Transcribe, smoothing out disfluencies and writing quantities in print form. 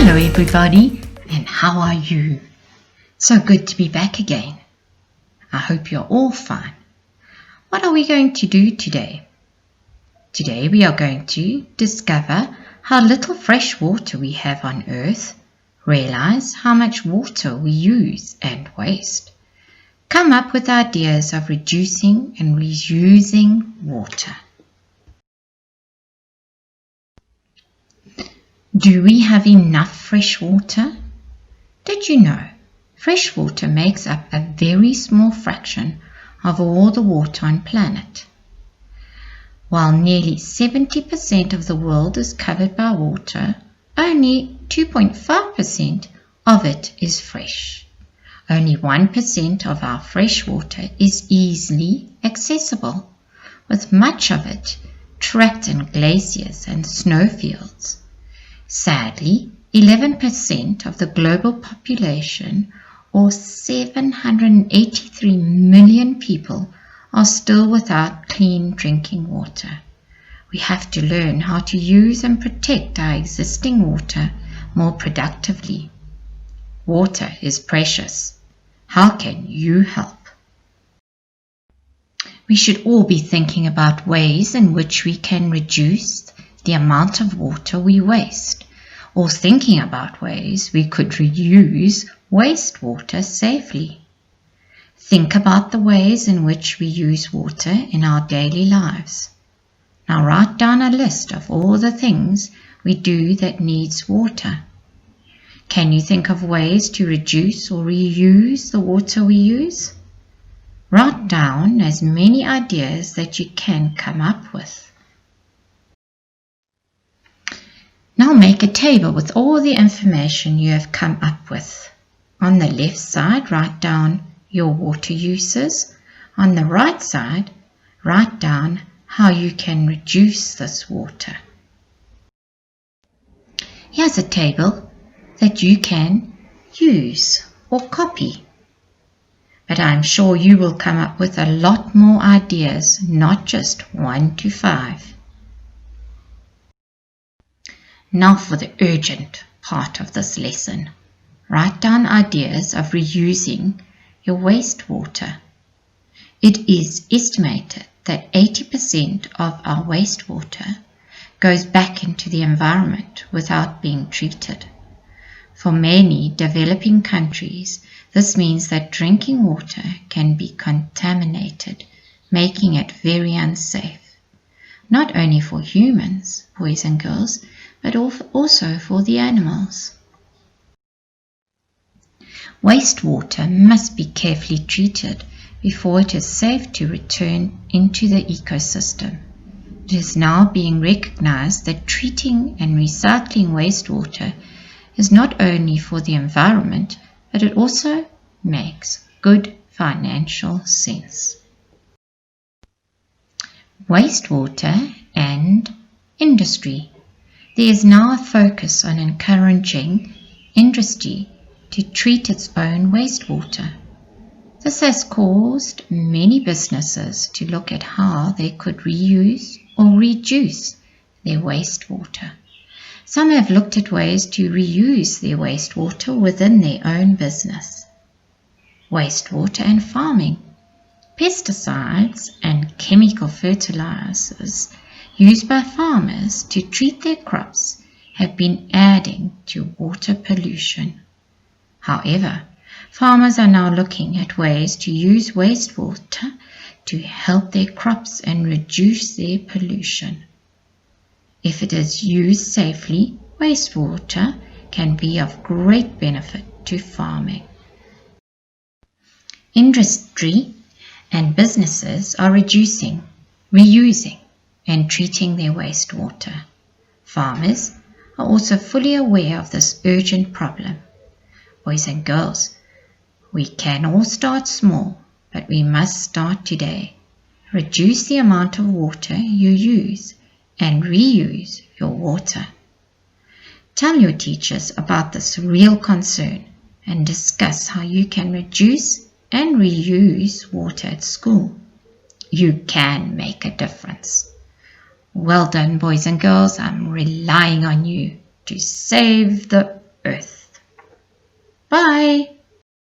Hello everybody, and how are you? So good to be back again. I hope you're all fine. What are we going to do today? Today we are going to discover how little fresh water we have on Earth, realize how much water we use and waste, come up with ideas of reducing and reusing water. Do we have enough fresh water? Did you know fresh water makes up a very small fraction of all the water on planet? While nearly 70% of the world is covered by water, only 2.5% of it is fresh. Only 1% of our fresh water is easily accessible, with much of it trapped in glaciers and snowfields. Sadly, 11% of the global population, or 783 million people, are still without clean drinking water. We have to learn how to use and protect our existing water more productively. Water is precious. How can you help? We should all be thinking about ways in which we can reduce the amount of water we waste, or thinking about ways we could reuse wastewater safely. Think about the ways in which we use water in our daily lives. Now write down a list of all the things we do that needs water. Can you think of ways to reduce or reuse the water we use? Write down as many ideas that you can come up with. Now make a table with all the information you have come up with. On the left side, write down your water uses. On the right side, write down how you can reduce this water. Here's a table that you can use or copy. But I'm sure you will come up with a lot more ideas, not just 1 to 5. Now for the urgent part of this lesson. Write down ideas of reusing your wastewater. It is estimated that 80% of our wastewater goes back into the environment without being treated. For many developing countries, this means that drinking water can be contaminated, making it very unsafe, not only for humans, boys and girls, but also for the animals. Wastewater must be carefully treated before it is safe to return into the ecosystem. It is now being recognized that treating and recycling wastewater is not only for the environment, but it also makes good financial sense. Wastewater and industry. There is now a focus on encouraging industry to treat its own wastewater. This has caused many businesses to look at how they could reuse or reduce their wastewater. Some have looked at ways to reuse their wastewater within their own business. Wastewater and farming. Pesticides and chemical fertilizers used by farmers to treat their crops have been adding to water pollution. However, farmers are now looking at ways to use wastewater to help their crops and reduce their pollution. If it is used safely, wastewater can be of great benefit to farming. Industry and businesses are reducing, reusing, and treating their wastewater. Farmers are also fully aware of this urgent problem. Boys and girls, we can all start small, but we must start today. Reduce the amount of water you use and reuse your water. Tell your teachers about this real concern and discuss how you can reduce and reuse water at school. You can make a difference. Well done, boys and girls. I'm relying on you to save the Earth. Bye!